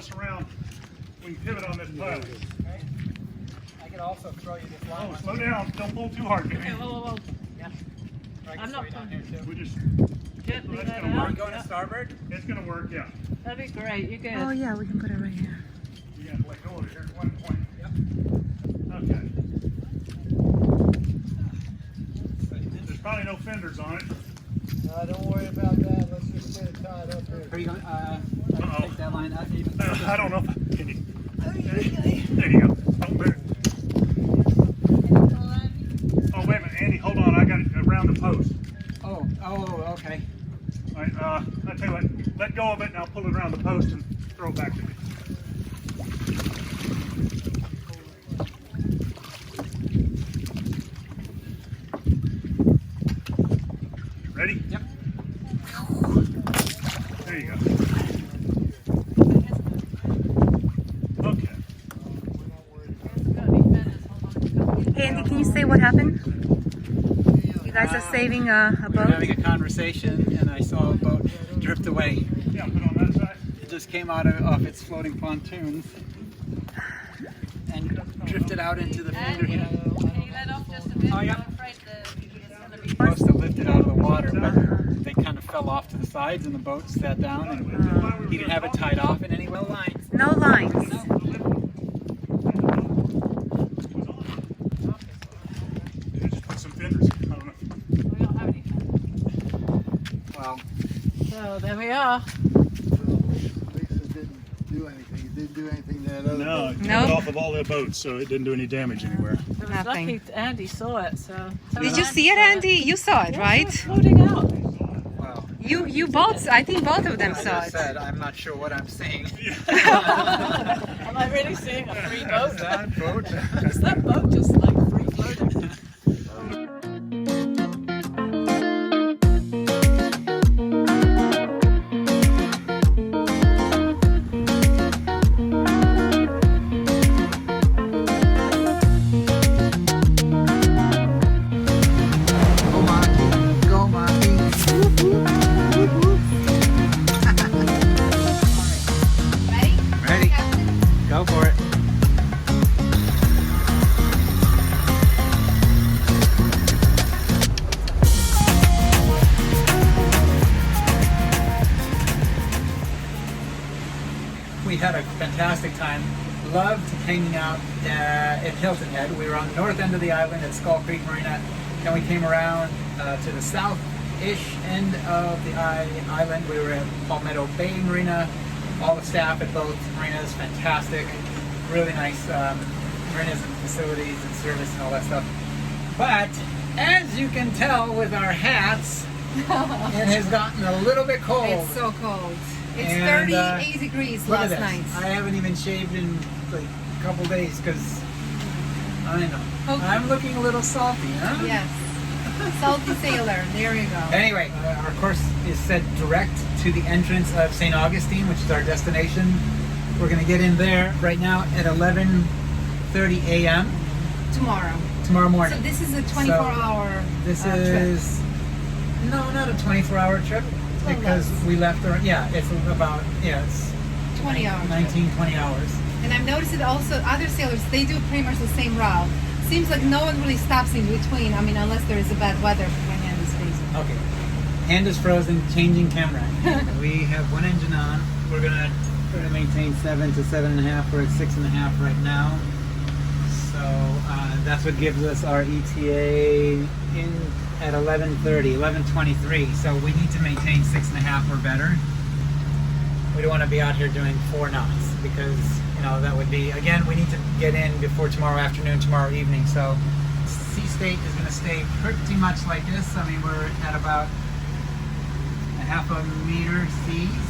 us around, we can pivot on this pilot. Okay. I can also throw you this line. Oh, slow down. Don't pull too hard, baby. Okay, whoa. Yeah. I can I'm slow not you down pulling. here too. We just, Gently That's let gonna it work. out. Are you going Yeah. to starboard? it's gonna work, yeah. That'd be great. You good? Oh yeah, we can put it right here. You gotta let go of it here at one point. Yep. Okay. There's probably no fenders on it. Don't worry about that. Let's just get it tied up here. Are you going? Uh-oh. Take that line out. Even. I don't know if can you. There you go. Oh, there. Oh, wait a minute, Andy, hold on. I got it around the post. Oh, okay. All right, I'll tell you what, let go of it and I'll pull it around the post and throw it back to me. Ready? Yep. There you go. Okay. Hey Andy, can you say what happened? You guys are saving a We were boat? having a conversation, and I saw a boat drift away. Yeah, put on that side. It just came out off its floating pontoons and drifted out into the fender here. Can you let off just a bit? Oh, yeah. I'm afraid that it's going to be... Supposed to lift it out of the water, but they kind of fell off to the sides, and the boat sat down, and he didn't have it tied off in any well lines. No lines. Just put some fenders. I don't know. We don't have any. Well, So there we are. Lisa didn't do anything. It didn't do anything that other No, boat. it No. came off of all the boats, so it didn't do any damage anywhere. It was Nothing. lucky Andy saw it, so... Did you see it, Andy? You saw it, Yeah, right? it was floating out. well. You both, I think both of them I saw just it. said, I'm not sure what I'm seeing. Am I really seeing a free boat? That boat? Is that boat just like free floating? Go Maki. Go Maki. Ready? Go for it. We had a fantastic time. Loved hanging out at Hilton Head. We were on the north end of the island at Skull Creek Marina. Then we came around to the south-ish end of the island. We were at Palmetto Bay Marina. All the staff at both marinas, fantastic. Really nice marinas and facilities and service and all that stuff. But as you can tell with our hats, it has gotten a little bit cold. It's so cold. It's And, 38 degrees Look at last this. night. I haven't even shaved in like a couple days because I know. Okay. I'm looking a little salty, huh? Yes. Salty sailor. There you go. Anyway, our course is set direct to the entrance of St. Augustine, which is our destination. We're going to get in there right now at 11:30 a.m. Tomorrow. tomorrow morning. So this is a 24-hour This trip. is no, not a 24-hour trip Well, because less. we left around. Yeah, it's about it's 20 hours. 19, 20 hours. And I've noticed that also other sailors, they do pretty much the same route. Seems like no one really stops in between. I mean, unless there is a bad weather when hand is freezing. Okay. Hand is frozen, changing camera. We have one engine on. We're gonna try to maintain 7 to 7.5. We're at 6.5 right now. So that's what gives us our ETA in at 11:30, 11:23. So we need to maintain 6.5 or better. We don't want to be out here doing 4 knots because that would be, again, we need to get in before tomorrow afternoon, tomorrow evening. So sea state is going to stay pretty much like this. I mean, we're at about a half a meter seas,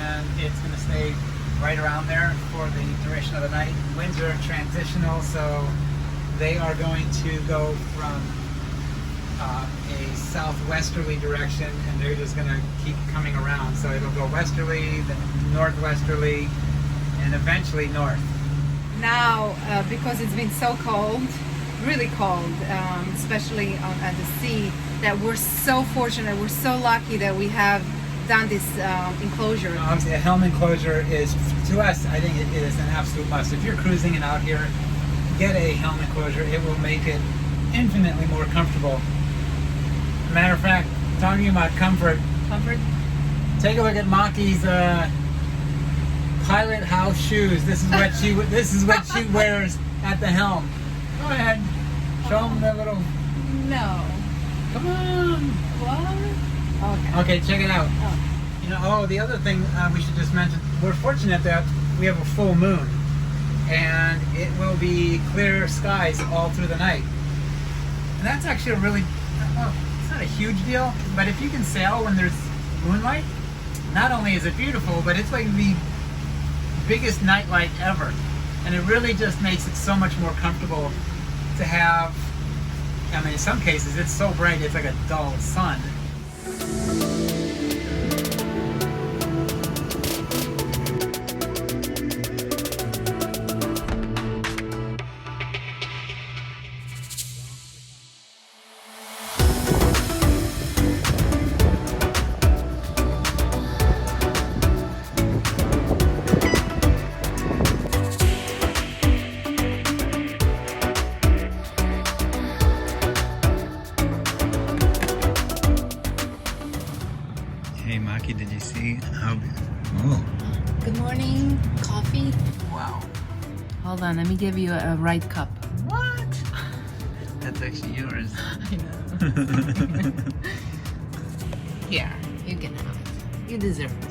and it's going to stay right around there for the duration of the night. Winds are transitional, so they are going to go from a southwesterly direction, and they're just going to keep coming around. So it'll go westerly, then northwesterly, and eventually north. Now, because it's been so cold, really cold, especially at the sea, that we're so fortunate, we're so lucky that we have done this enclosure. Obviously, a helm enclosure is, to us, I think it is an absolute must. If you're cruising and out here, get a helm enclosure. It will make it infinitely more comfortable. Matter of fact, talking about comfort, take a look at Maki's pilot house shoes. This is what she wears at the helm. Go ahead, show them the little. No. Come on. What? Okay. Okay, check it out. Oh. You know, the other thing we should just mention, we're fortunate that we have a full moon, and it will be clear skies all through the night. And that's actually a really, well, it's not a huge deal, but if you can sail when there's moonlight, not only is it beautiful, but it's like the biggest nightlight ever. And it really just makes it so much more comfortable to have, I mean, in some cases it's so bright it's like a dull sun. Hey Maki, did you see how? Oh, Good morning. Coffee. wow. Hold on, let me give you a right cup. What? That's actually yours. I know. Here, you can have it. You deserve it.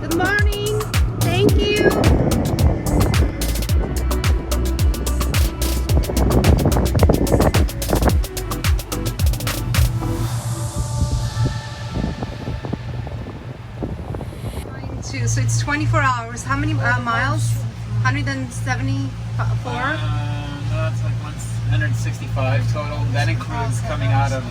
Good morning. Thank you. So it's 24 hours. How many miles? 174? No, it's like 165 total. That includes coming out of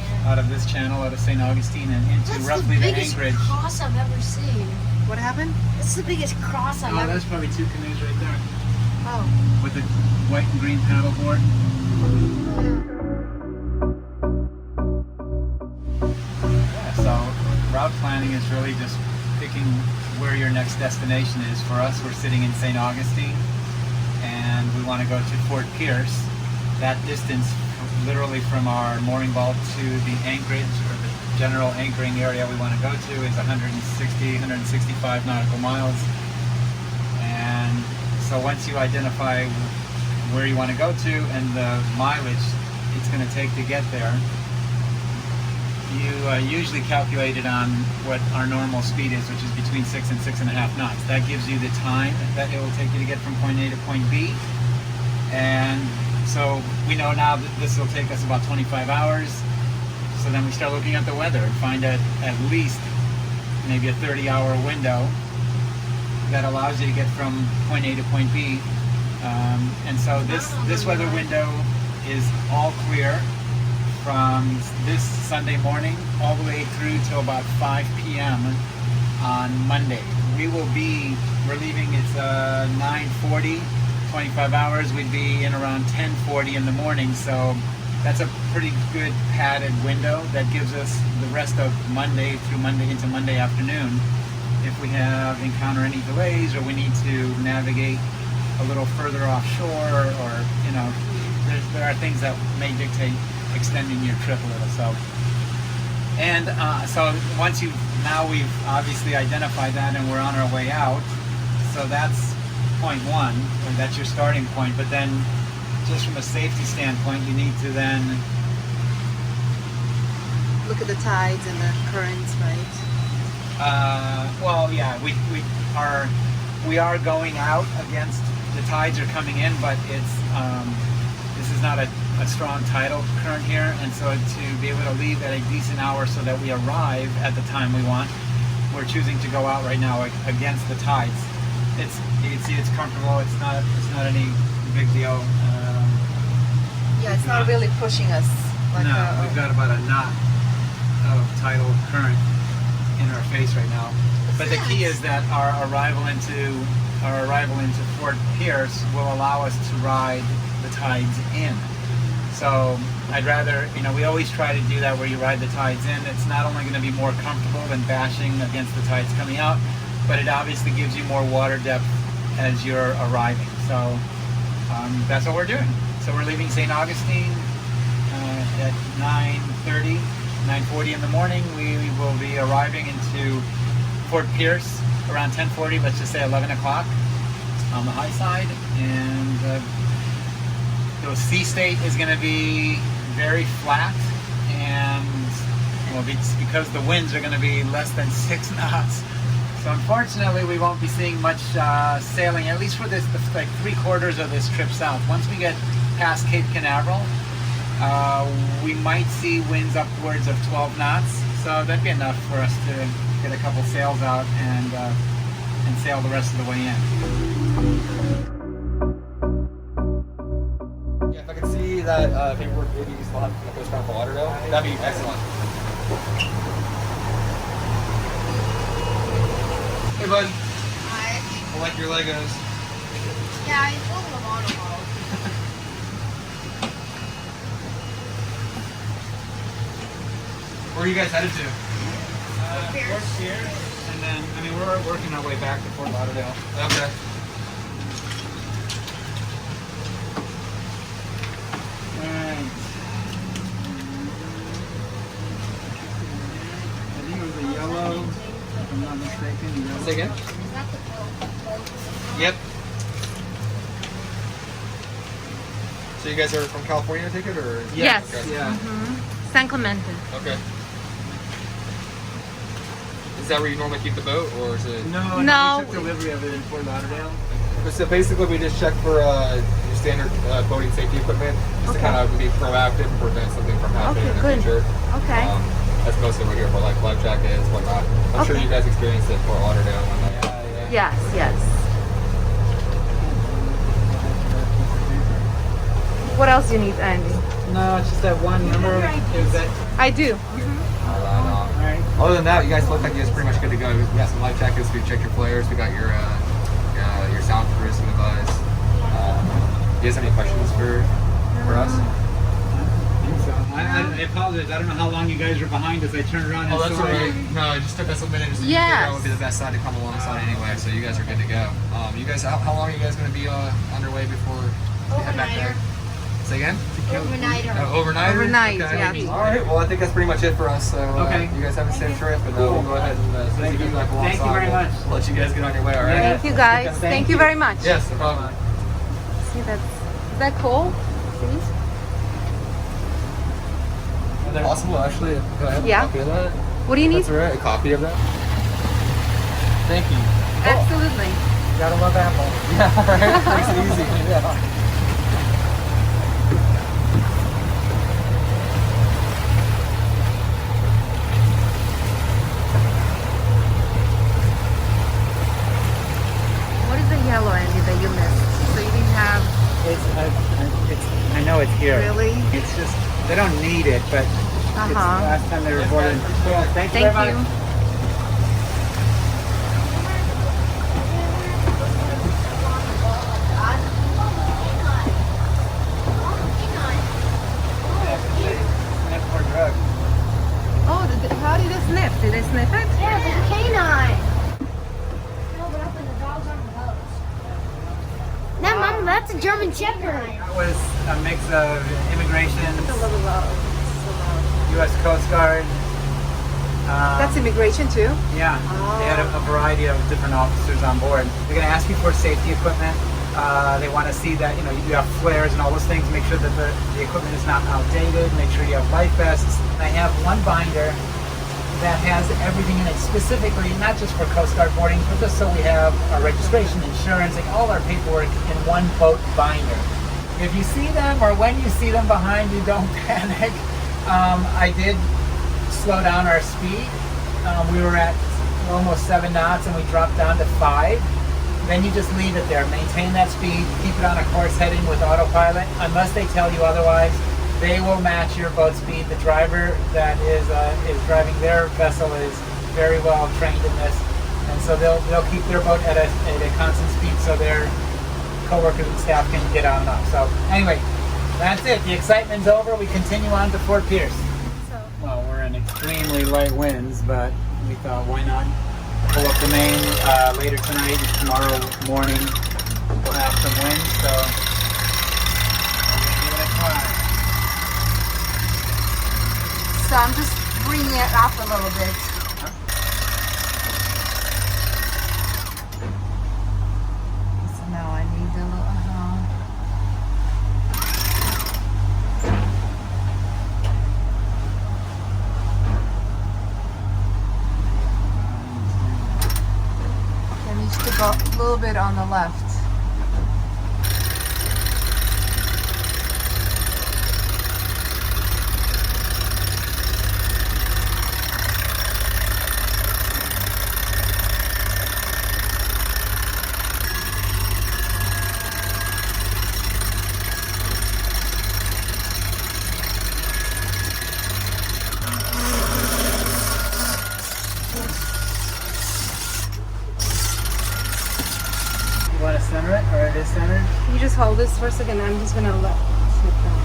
this channel, out of St. Augustine, and into That's roughly the the biggest anchorage. cross I've ever seen. What happened? That's the biggest cross I've Oh, ever that's probably 2 canoes right there Oh. with the white and green paddleboard. Yeah, so route planning is really just picking where your next destination is. For us, we're sitting in St. Augustine, and we want to go to Fort Pierce. That distance, literally from our mooring vault to the anchorage, or the general anchoring area we want to go to, is 165 nautical miles. And so once you identify where you want to go to and the mileage it's going to take to get there, you usually calculate it on what our normal speed is, which is between 6 and 6.5 knots. That gives you the time that it will take you to get from point A to point B. And so we know now that this will take us about 25 hours. So then we start looking at the weather and find at least maybe a 30-hour window that allows you to get from point A to point B. And so this weather window is all clear from this Sunday morning all the way through till about 5 p.m. on Monday. We're leaving, it's 9:40, 25 hours, we'd be in around 10:40 in the morning, so that's a pretty good padded window that gives us the rest of Monday through Monday into Monday afternoon. If we encounter any delays, or we need to navigate a little further offshore, or you know, there are things that may dictate extending your trip a little. So, And so now we've obviously identified that and we're on our way out. So that's point one, or that's your starting point. But then just from a safety standpoint, you need to then Look at the tides and the currents, right? well, yeah, we are going out against the tides are coming in, but it's this is not a strong tidal current here, and so to be able to leave at a decent hour so that we arrive at the time we want, we're choosing to go out right now against the tides. You can see it's comfortable. It's not any big deal. Yeah, it's not really pushing us. Like No, we've got about a knot of tidal current in our face right now. But the key is that our arrival into Fort Pierce will allow us to ride the tides in. So I'd rather, we always try to do that where you ride the tides in. It's not only going to be more comfortable than bashing against the tides coming out, but it obviously gives you more water depth as you're arriving. So that's what we're doing. So we're leaving St. Augustine at 9:40 in the morning. We will be arriving into Fort Pierce around 10:40, let's just say 11 o'clock on the high side. And the sea state is going to be very flat, and it's because the winds are going to be less than 6 knots. So unfortunately, we won't be seeing much sailing, at least for this, like 3/4 of this trip south. Once we get past Cape Canaveral, we might see winds upwards of 12 knots. So that'd be enough for us to get a couple sails out and sail the rest of the way in. Yeah, if I could see that paperwork maybe you still have the postcard for Lauderdale, that'd be excellent. Hey, bud. Hi. I like your Legos. Yeah, I told them on a model. Where are you guys headed to? Fort Pierce, and then we're working our way back to Fort Lauderdale. Okay. Alright. I think it was a yellow, if I'm not mistaken. Yellow. Say again? Yep. So you guys are from California, I take it, or? Yes. Okay. Yeah. San Clemente. Okay. Is that where you normally keep the boat, or is it? No. No. We took delivery of it in Fort Lauderdale. So basically, we just check for your standard boating safety equipment, just to kind of be proactive and prevent something from happening in the future. Okay. That's mostly what we're here for, like life jackets, whatnot. I'm sure you guys experienced it for Lauderdale and whatnot. Yes, yes. What else do you need, Andy? No, it's just that one number. Is that I do. alright? Other than that, you guys look like you guys are pretty much good to go. We got some life jackets. We checked your flares. We got your soundproofs and device. You guys have any questions for us? I apologize. I don't know how long you guys were behind as I turned around and Oh, that's saw all you. right. No, it just took us a minute just to figure out what would be the best side to come alongside anyway. So you guys are good to go. You guys, how long are you guys going to be underway before you head back there? Say again? Overnighter. Overnight? Overnight, Okay. yeah. All right. Well, I think that's pretty much it for us. So Okay. you guys have a safe trip, and we'll go ahead and Thank you you. guys back alongside. Thank you very much. We'll let you guys get on your way. All right. Thank you guys. Thank you very much. Yes, no problem. See, is that cool? See? Possible, actually. Can I have Yeah. a copy of that? What do you need? That's all right. A copy of that. Thank you. Absolutely. Gotta love Apple. Yeah. All right. Makes it easy. Yeah. What is the yellow, Andy, that you missed? So you didn't have I know it's here. really? It's just, they don't need it, but it's the last time they reported. Cool. Thank you Thank very you. much. Oh, how did they sniff? Did they sniff it? Yeah, there's a canine. No, but up in the dogs on the hose. No, Mama, that's a German Shepherd. That was a mix of immigration, It's a little low. U.S. Coast Guard, That's immigration too? Yeah, they had a variety of different officers on board. They're going to ask you for safety equipment. They want to see that, you know, you do have flares and all those things. Make sure that the equipment is not outdated. Make sure you have life vests. I have one binder that has everything in it specifically, not just for Coast Guard boarding, but just so we have our registration, insurance, like all our paperwork in one boat binder. If you see them or when you see them behind you, don't panic. I did slow down our speed. We were at almost 7 knots and we dropped down to 5. Then you just leave it there. Maintain that speed. Keep it on a course heading with autopilot. Unless they tell you otherwise, they will match your boat speed. The driver that is driving their vessel is very well trained in this, and so they'll keep their boat at a constant speed so their co-workers and staff can get on and off. So anyway, that's it. The excitement's over. We continue on to Fort Pierce. Well, we're in extremely light winds, but we thought, why not pull up the main later tonight and tomorrow morning we'll have some wind, so we'll give it a try. So I'm just bringing it up a little bit. So now I need a little, I need to go a little bit on the left. You want to center it, or it is centered? You just hold this for a second. I'm just gonna let it down.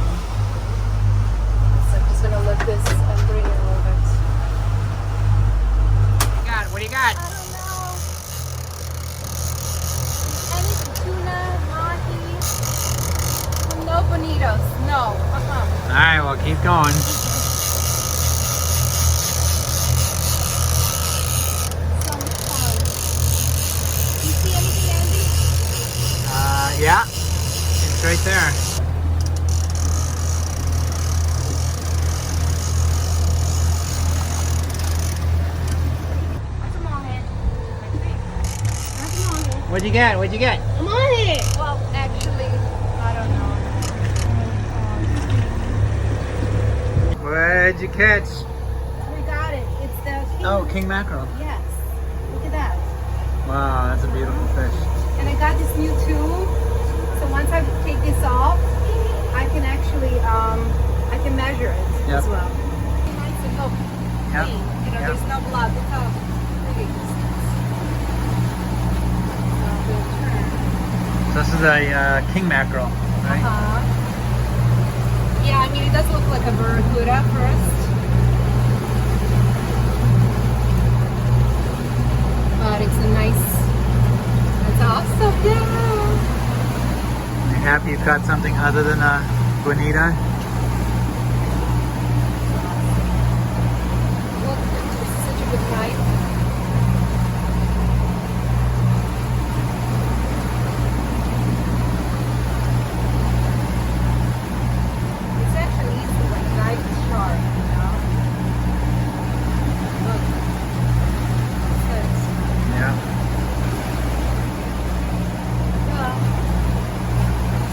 So I'm just gonna let this and bring it a little bit. What do you got? I don't know. Anything, tuna, Maki. No bonitos. No. All right, well, keep going. So much fun. Do you see anything, Andy? Yeah, it's right there. That's a moorhead. That's a moorhead. What'd you get? What'd you get? A moorhead! Well, actually, I don't know. What'd you catch? We got it. It's the king. Oh, king mackerel. Yes. Look at that. Wow, that's a beautiful fish. And I got this new tube. So once I take this off, I can actually I can measure it Yep. as well. Nice and look Yep. clean. You know, Yep. there's no blood. Look how pretty this is. So this is a king mackerel, right? Yeah, I mean it does look like a barracuda first. But it's a nice, it's awesome, yeah. You happy you caught something other than a bonita? Look, it's such a good night. It's actually easy, like knife is sharp, you know? Look. It's Yeah.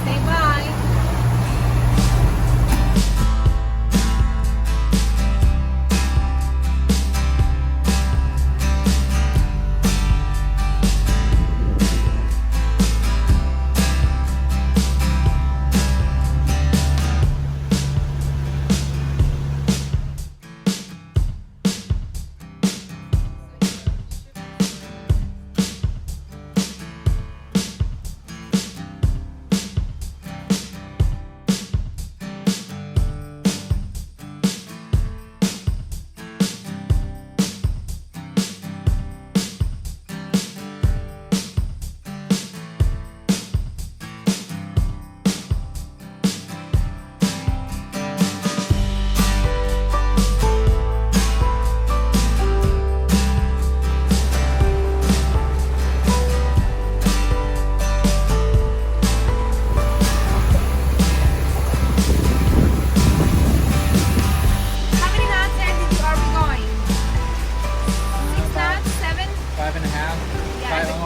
Stay by.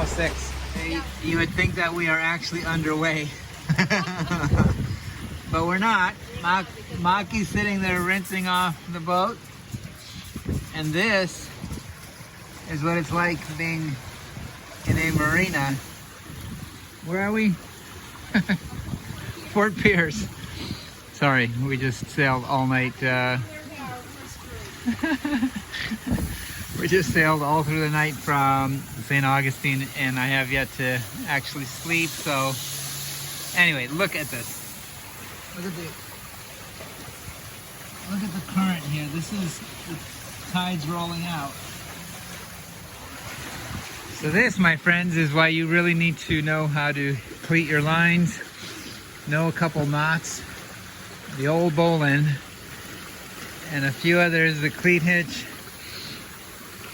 almost 6. You would think that we are actually underway. But we're not. Maki's sitting there rinsing off the boat. And this is what it's like being in a marina. Where are we? Fort Pierce. Sorry, we just sailed all night. We just sailed all through the night from St. Augustine, and I have yet to actually sleep. So anyway, look at this. Look at the current here. This is the tides rolling out. So this, my friends, is why you really need to know how to cleat your lines, know a couple knots, the old bowline, and a few others, the cleat hitch,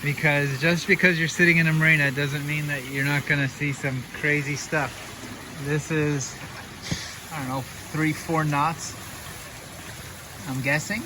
because just because you're sitting in a marina doesn't mean that you're not going to see some crazy stuff. This is, I don't know, 3-4 knots, I'm guessing.